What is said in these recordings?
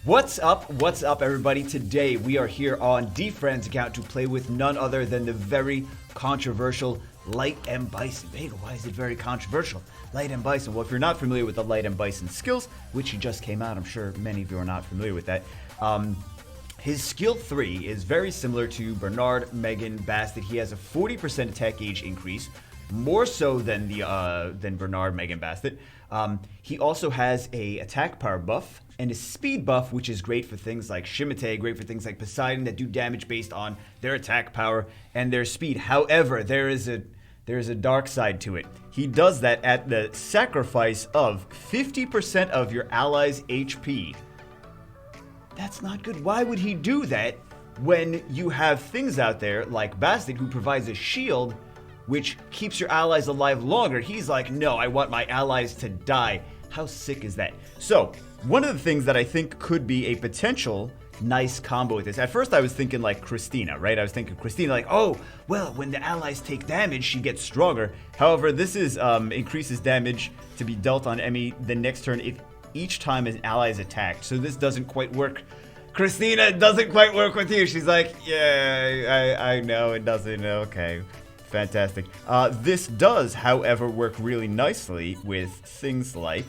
What's up, everybody? Today we are here on D-Friend's account to play with none other than the very controversial Light M.Bison. Vega, why is it very controversial? Light M.Bison. Well, if you're not familiar with the Light M.Bison skills, which he just came out, I'm sure many of you are not familiar with that. His skill 3 is very similar to Bernard, Megan, Bastet. He has a 40% attack gauge increase, more so than Bernard, Megan, Bastet. He also has a attack power buff and a speed buff, which is great for things like Shimate, great for things like Poseidon that do damage based on their attack power and their speed. However, there is a dark side to it. He does that at the sacrifice of 50% of your allies' HP. That's not good. Why would he do that when you have things out there like Bastet who provides a shield which keeps your allies alive longer? He's like, no, I want my allies to die. How sick is that? So, one of the things that I think could be a potential nice combo with this. At first I was thinking like Christina, right? I was thinking Christina like, oh, well, when the allies take damage, she gets stronger. However, this is increases damage to be dealt on Emmy the next turn if each time an ally is attacked. So this doesn't quite work. Christina, it doesn't quite work with you. She's like, yeah, I know it doesn't. Okay, fantastic. This does, however, work really nicely with things like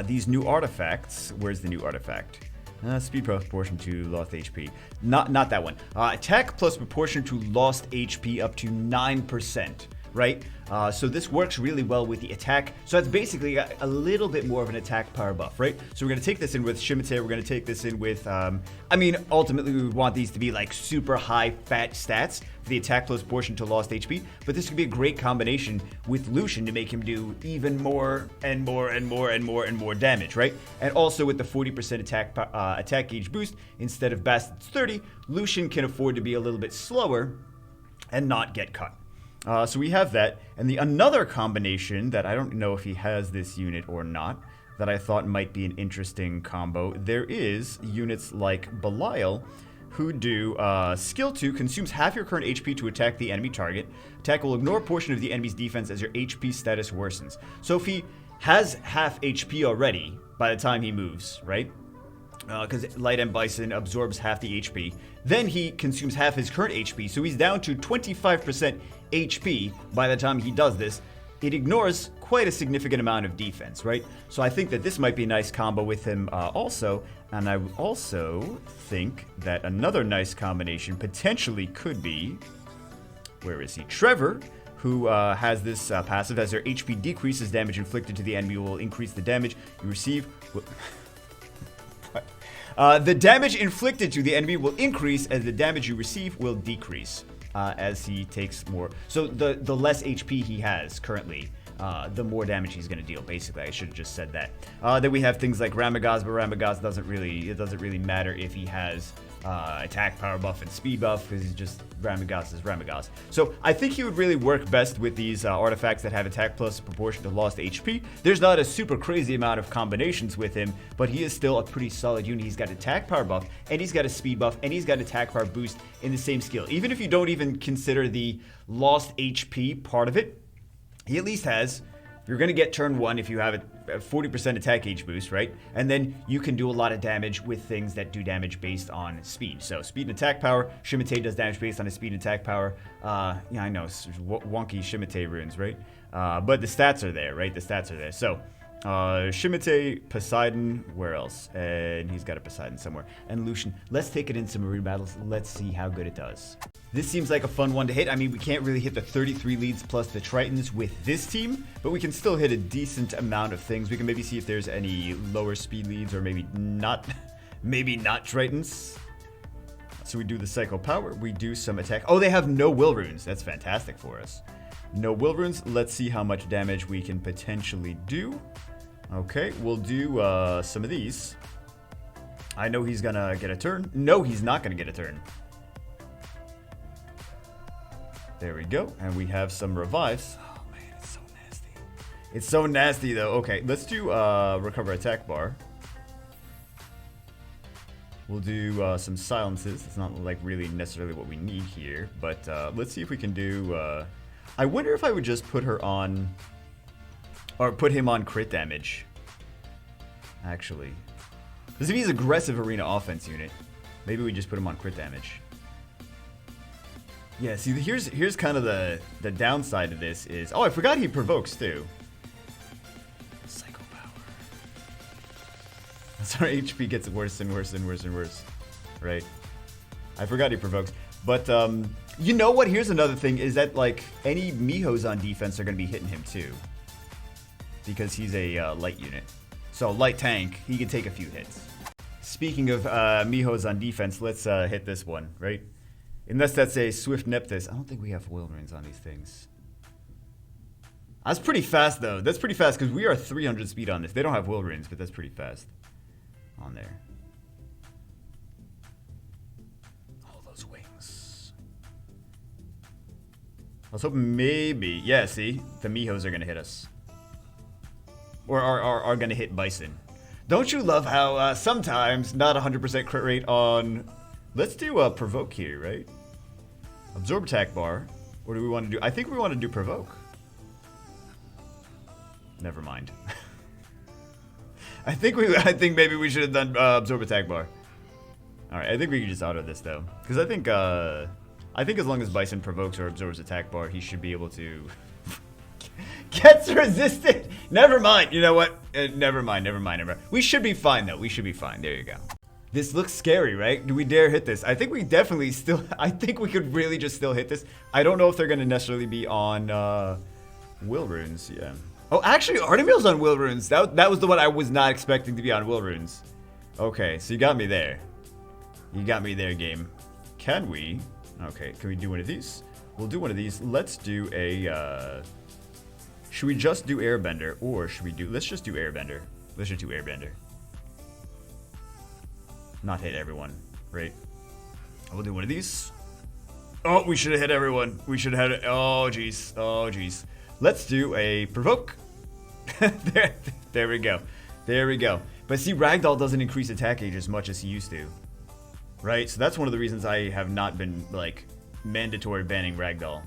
these new artifacts. Where's the new artifact? Speed proportion to lost HP. Not that one. Attack plus proportion to lost HP up to 9%. Right? So this works really well with the attack. So that's basically a little bit more of an attack power buff, right? So we're going to take this in with Shimate. We're going to take this in with, ultimately we would want these to be like super high fat stats for the attack plus portion to lost HP. But this could be a great combination with Lucian to make him do even more and more and more and more and more damage, right? And also with the 40% attack gauge boost, instead of Bastet's 30, Lucian can afford to be a little bit slower and not get cut. So we have that, and another combination that I don't know if he has this unit or not, that I thought might be an interesting combo. There is units like Belial, who do skill 2, consumes half your current HP to attack the enemy target. Attack will ignore a portion of the enemy's defense as your HP status worsens. So if he has half HP already by the time he moves, right? Because Light M.Bison absorbs half the HP. Then he consumes half his current HP, so he's down to 25% HP by the time he does this. It ignores quite a significant amount of defense, right? So I think that this might be a nice combo with him also. And I also think that another nice combination potentially could be, where is he? Trevor, who has this passive. As their HP decreases, damage inflicted to the enemy will increase the damage you receive. The damage inflicted to the enemy will increase as the damage you receive will decrease as he takes more. So the less HP he has currently, the more damage he's going to deal. Basically, I should have just said that. Then we have things like Ramagaz, but Ramagaz doesn't really matter if he has attack power buff and speed buff, because he's just Ramagaz is Ramagaz. So I think he would really work best with these artifacts that have attack plus proportion to lost HP. There's not a super crazy amount of combinations with him, but he is still a pretty solid unit. He's got attack power buff, and he's got a speed buff, and he's got attack power boost in the same skill. Even if you don't even consider the lost HP part of it, he at least has, you're going to get turn 1 if you have a 40% attack gauge boost, right? And then you can do a lot of damage with things that do damage based on speed. So speed and attack power. Shimate does damage based on his speed and attack power. Yeah, I know, wonky Shimate runes, right? But the stats are there, right? The stats are there. So Shimate, Poseidon, where else? And he's got a Poseidon somewhere. And Lucian. Let's take it in some marine battles. Let's see how good it does. This seems like a fun one to hit. I mean, we can't really hit the 33 leads plus the Tritons with this team, but we can still hit a decent amount of things. We can maybe see if there's any lower speed leads, or maybe not Tritons. So we do the Psycho Power. We do some attack. Oh, they have no will runes. That's fantastic for us. No will runes. Let's see how much damage we can potentially do. Okay, we'll do some of these. I know he's gonna get a turn. No, he's not gonna get a turn. There we go. And we have some revives. Oh man, it's so nasty. It's so nasty though. Okay, let's do recover attack bar. We'll do some silences. It's not like really necessarily what we need here, but let's see if we can do... I wonder if I would just put her on... Or put him on crit damage. Actually. Because if he's aggressive arena offense unit, maybe we just put him on crit damage. Yeah, see, here's kind of the downside of this is... Oh, I forgot he provokes, too. Psycho power. So our HP gets worse and worse and worse and worse. Right? I forgot he provokes. But, you know what? Here's another thing, is that, like, any Mihos on defense are going to be hitting him, too. Because he's a light unit. So, light tank, he can take a few hits. Speaking of Mihos on defense, let's hit this one, right? Unless that's a Swift Neptus. I don't think we have Will Runes on these things. That's pretty fast, though. That's pretty fast, because we are 300 speed on this. They don't have Will Runes, but that's pretty fast on there. All those wings. I was hoping maybe... Yeah, see? The Mihos are going to hit us. Or are going to hit Bison. Don't you love how sometimes not 100% crit rate on... Let's do Provoke here, right? Absorb attack bar. Or do we want to do... I think we want to do Provoke. Never mind. I think maybe we should have done Absorb attack bar. Alright, I think we can just auto this, though. Because I think as long as Bison provokes or absorbs attack bar, he should be able to... Gets resisted! Never mind. You know what? Never mind. We should be fine, though. We should be fine. There you go. This looks scary, right? Do we dare hit this? I think we definitely still... I think we could really just still hit this. I don't know if they're going to necessarily be on Will Runes. Yeah. Oh, actually, Artemil's on Will Runes. That was the one I was not expecting to be on Will Runes. Okay, so you got me there. You got me there, game. Can we... Okay, can we do one of these? We'll do one of these. Let's do a... Should we just do Airbender, or should we do... Let's just do Airbender. Let's just do Airbender. Not hit everyone, right? We'll do one of these. Oh, we should have hit everyone. We should have had it. Oh, jeez. Oh, jeez. Let's do a Provoke. There we go. There we go. But see, Ragdoll doesn't increase attack age as much as he used to. Right? So that's one of the reasons I have not been, like, mandatory banning Ragdoll.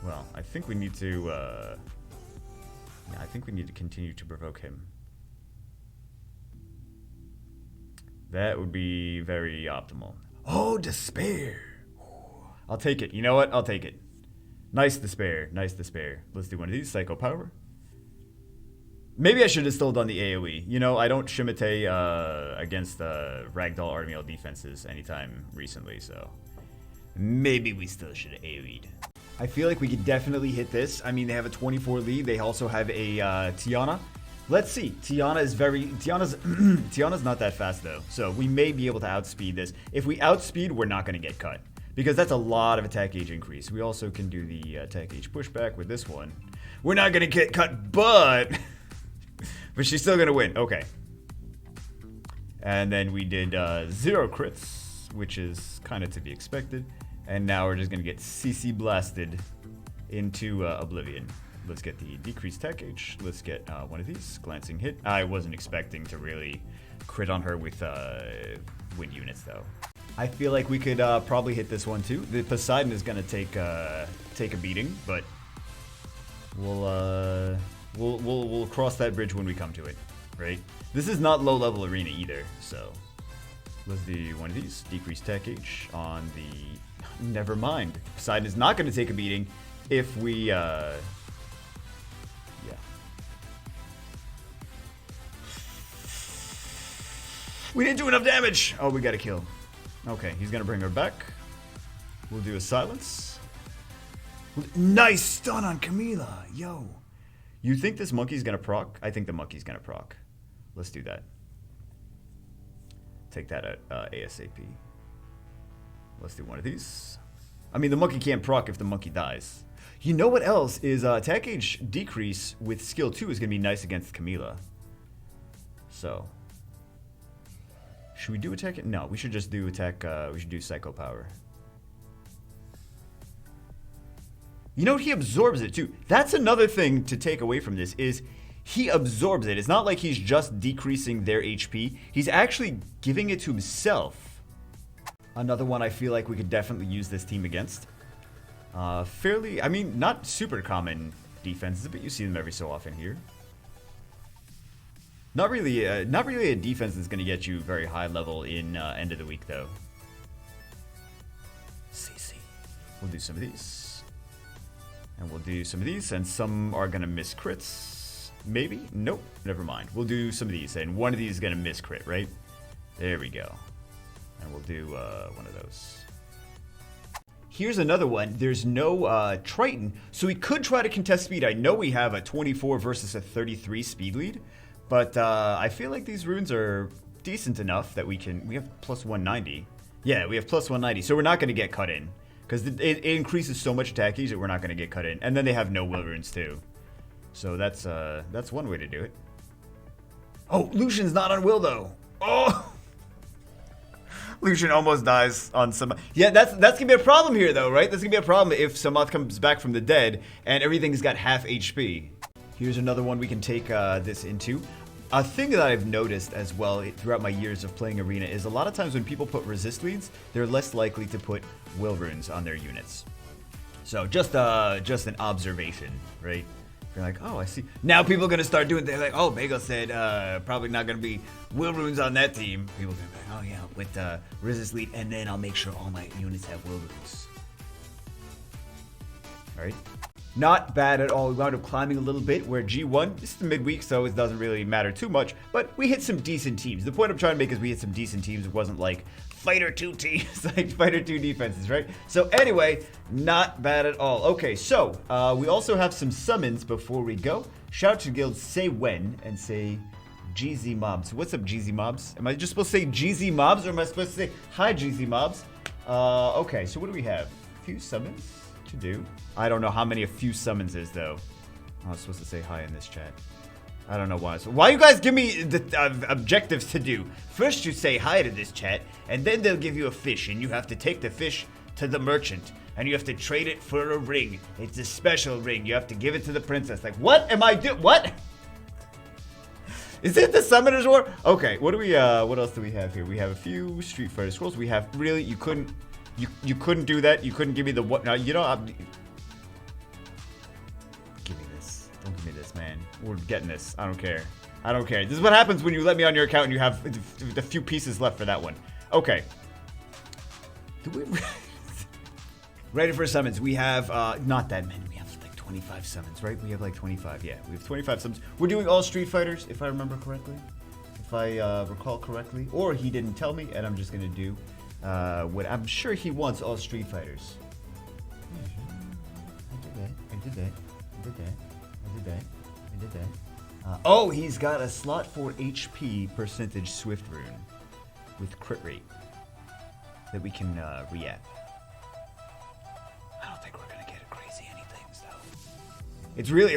Well, I think we need to, yeah, I think we need to continue to provoke him. That would be very optimal. Oh, Despair! I'll take it. You know what? I'll take it. Nice Despair. Nice Despair. Let's do one of these. Psycho Power. Maybe I should have still done the AoE. You know, I don't Shimate against Ragdoll Artemil defenses anytime recently, so... Maybe we still should have AoE'd. I feel like we could definitely hit this. I mean, they have a 24 lead. They also have a Tiana. Let's see. Tiana's not that fast, though. So we may be able to outspeed this. If we outspeed, we're not going to get cut. Because that's a lot of attack age increase. We also can do the attack age pushback with this one. We're not going to get cut, but... but she's still going to win. Okay. And then we did 0 crits, which is kind of to be expected. And now we're just going to get CC blasted into Oblivion. Let's get the decreased attack age. Let's get one of these. Glancing hit. I wasn't expecting to really crit on her with wind units, though. I feel like we could probably hit this one, too. The Poseidon is going to take a beating, but we'll cross that bridge when we come to it, right? This is not low-level arena either, so let's do one of these. Decreased attack age on the... Never mind. Poseidon is not going to take a beating if we, yeah. We didn't do enough damage! Oh, we got to kill. Okay, he's going to bring her back. We'll do a silence. Nice stun on Camila! Yo. You think this monkey's going to proc? I think the monkey's going to proc. Let's do that. Take that at ASAP. Let's do one of these. I mean, the monkey can't proc if the monkey dies. You know what else is attack age decrease with skill 2 is going to be nice against Camila. So. Should we do attack? No, we should just do attack. We should do Psycho Power. You know, he absorbs it too. That's another thing to take away from this is he absorbs it. It's not like he's just decreasing their HP. He's actually giving it to himself. Another one I feel like we could definitely use this team against. Fairly, I mean, not super common defenses, but you see them every so often here. Not really a defense that's going to get you very high level in end of the week, though. CC. We'll do some of these. And we'll do some of these, and some are going to miss crits. Maybe? Nope. Never mind. We'll do some of these, and one of these is going to miss crit, right? There we go. And we'll do one of those. Here's another one. There's no Triton, so we could try to contest speed. I know we have a 24 versus a 33 speed lead, but I feel like these runes are decent enough that we have plus 190. Yeah, we have plus 190, so we're not going to get cut in. Because it increases so much attack ease that we're not going to get cut in. And then they have no will runes too. So that's one way to do it. Oh, Lucian's not on will though. Oh! Lucian almost dies on some. Yeah, that's gonna be a problem here though, right? That's gonna be a problem if Samat comes back from the dead and everything's got half HP. Here's another one we can take this into. A thing that I've noticed as well throughout my years of playing Arena is a lot of times when people put resist leads, they're less likely to put will runes on their units. So just an observation, right? You're like, oh, I see. Now people are gonna start doing. They're like, oh, Bagel said probably not gonna be will runes on that team. People are gonna be like, oh yeah, with resist lead, and then I'll make sure all my units have will runes. All right. Not bad at all. We wound up climbing a little bit. We're G1. This is the midweek, so it doesn't really matter too much. But we hit some decent teams. The point I'm trying to make is we hit some decent teams. It wasn't like Fighter 2 teams, like Fighter 2 defenses, right? So anyway, not bad at all. Okay, so we also have some summons before we go. Shout out to guild Say When and say GZ Mobs. What's up, GZ Mobs? Am I just supposed to say GZ Mobs, or am I supposed to say hi, GZ Mobs? Okay, so what do we have? A few summons to do. I don't know how many a few summons is though. I was supposed to say hi in this chat. I don't know why. So why you guys give me the objectives to do? First you say hi to this chat, and then they'll give you a fish, and you have to take the fish to the merchant, and you have to trade it for a ring. It's a special ring. You have to give it to the princess. Like, what am I doing? What? Is it the Summoner's War? Okay, what do we? What else do we have here? We have a few Street Fighter scrolls. We have really. You couldn't do that. You couldn't give me the what? Now you know. Give me this. Don't give me this, man. We're getting this. I don't care. I don't care. This is what happens when you let me on your account and you have a few pieces left for that one. Okay. Do we? Ready for summons. We have not that many. We have like 25 summons, right? We have like 25. Yeah, we have 25 summons. We're doing all Street Fighters, if I remember correctly. If I recall correctly. Or he didn't tell me, and I'm just going to do what I'm sure he wants, all Street Fighters. I did that. Oh, he's got a slot for HP percentage Swift rune with crit rate that we can react. I don't think we're gonna get a crazy anything though. It's really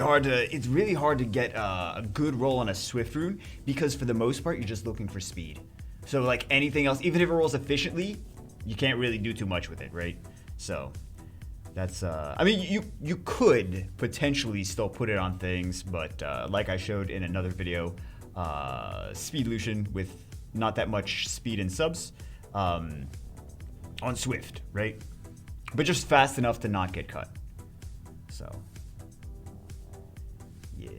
hard to get a good roll on a Swift rune because for the most part you're just looking for speed. So like anything else, even if it rolls efficiently, you can't really do too much with it, right? So that's I mean you could potentially still put it on things, but like I showed in another video, Speed Lucian with not that much speed and subs on Swift, right? But just fast enough to not get cut. So yeah.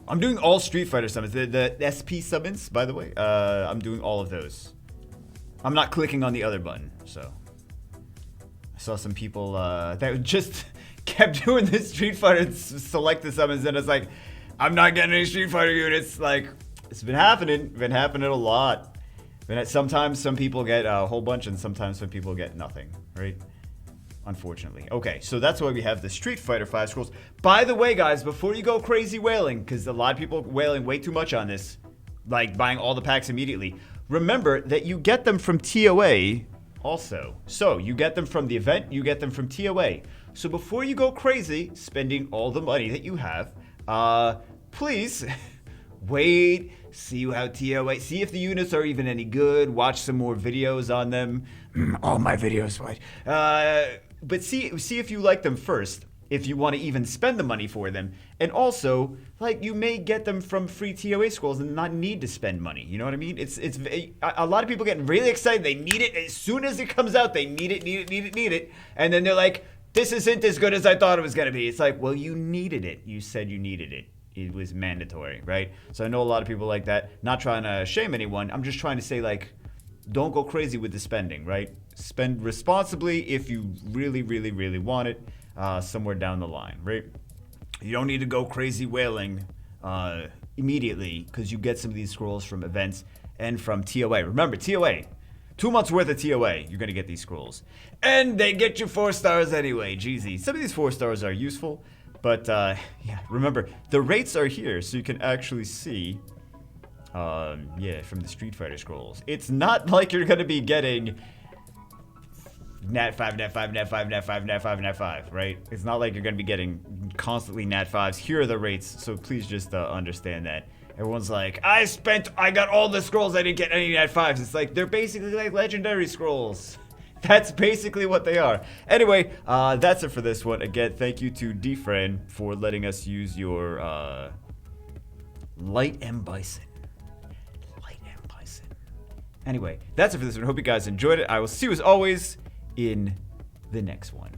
I'm doing all Street Fighter summons. The SP summons, by the way, I'm doing all of those. I'm not clicking on the other button, so. I saw some people that just kept doing this Street Fighter select the summons, and it's like, I'm not getting any Street Fighter units. Like, it's been happening a lot. And sometimes some people get a whole bunch, and sometimes some people get nothing, right? Unfortunately. Okay, so that's why we have the Street Fighter 5 scrolls. By the way, guys, before you go crazy wailing, because a lot of people wailing way too much on this, like buying all the packs immediately, remember that you get them from TOA also. So you get them from the event, you get them from TOA. So before you go crazy spending all the money that you have, please wait, see how TOA, see if the units are even any good, watch some more videos on them. All my videos, right? But see if you like them first, if you want to even spend the money for them. And also, like, you may get them from free TOA scrolls and not need to spend money. You know what I mean? It's a lot of people get really excited. They need it as soon as it comes out. They need it. And then they're like, this isn't as good as I thought it was going to be. It's like, well, you needed it. You said you needed it. it was mandatory, right? So I know a lot of people like that. Not trying to shame anyone. I'm just trying to say, like, don't go crazy with the spending, right? Spend responsibly if you really, really, really want it somewhere down the line, right? You don't need to go crazy whaling immediately because you get some of these scrolls from events and from TOA. Remember, TOA. 2 months worth of TOA, you're going to get these scrolls. And they get you 4 stars anyway. Jeezy. Some of these 4 stars are useful. But, yeah, remember, the rates are here, so you can actually see, yeah, from the Street Fighter scrolls. It's not like you're going to be getting Nat 5, Nat 5, Nat 5, Nat 5, Nat 5, Nat 5, right? It's not like you're going to be getting constantly Nat 5s. Here are the rates, so please just understand that. Everyone's like, I got all the scrolls, I didn't get any Nat 5s. It's like, they're basically like legendary scrolls. That's basically what they are. Anyway, that's it for this one. Again, thank you to D-Friend for letting us use your light M.Bison. Light M.Bison. Anyway, that's it for this one. Hope you guys enjoyed it. I will see you as always in the next one.